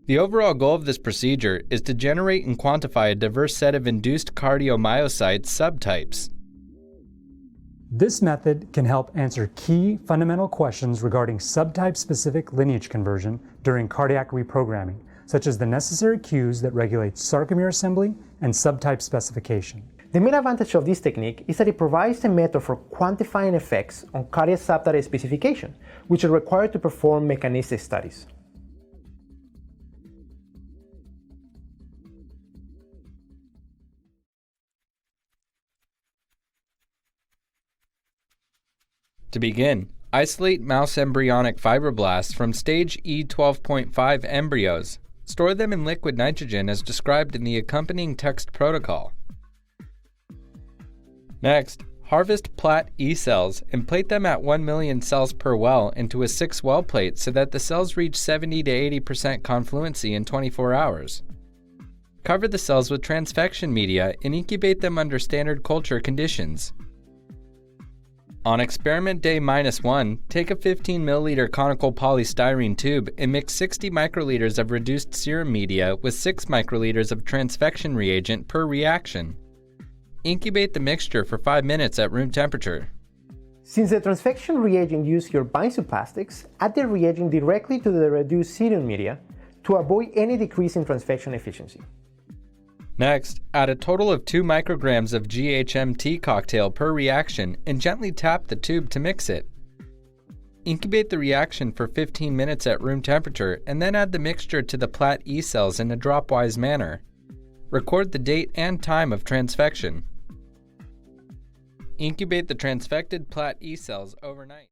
The overall goal of this procedure is to generate and quantify a diverse set of induced cardiomyocyte subtypes. This method can help answer key fundamental questions regarding subtype-specific lineage conversion during cardiac reprogramming, such as the necessary cues that regulate sarcomere assembly and subtype specification. The main advantage of this technique is that it provides a method for quantifying effects on cardiac subtype specification, which are required to perform mechanistic studies. To begin, isolate mouse embryonic fibroblasts from stage E12.5 embryos. Store them in liquid nitrogen as described in the accompanying text protocol. Next, harvest plat E cells and plate them at 1 million cells per well into a 6-well plate so that the cells reach 70 to 80% confluency in 24 hours. Cover the cells with transfection media and incubate them under standard culture conditions. On experiment day -1, take a 15 milliliter conical polystyrene tube and mix 60 microliters of reduced serum media with 6 microliters of transfection reagent per reaction. Incubate the mixture for 5 minutes at room temperature. Since the transfection reagent used here binds to plastics, add the reagent directly to the reduced serum media to avoid any decrease in transfection efficiency. Next, add a total of 2 micrograms of GHMT cocktail per reaction and gently tap the tube to mix it. Incubate the reaction for 15 minutes at room temperature and then add the mixture to the plat E cells in a dropwise manner. Record the date and time of transfection. Incubate the transfected plat E cells overnight.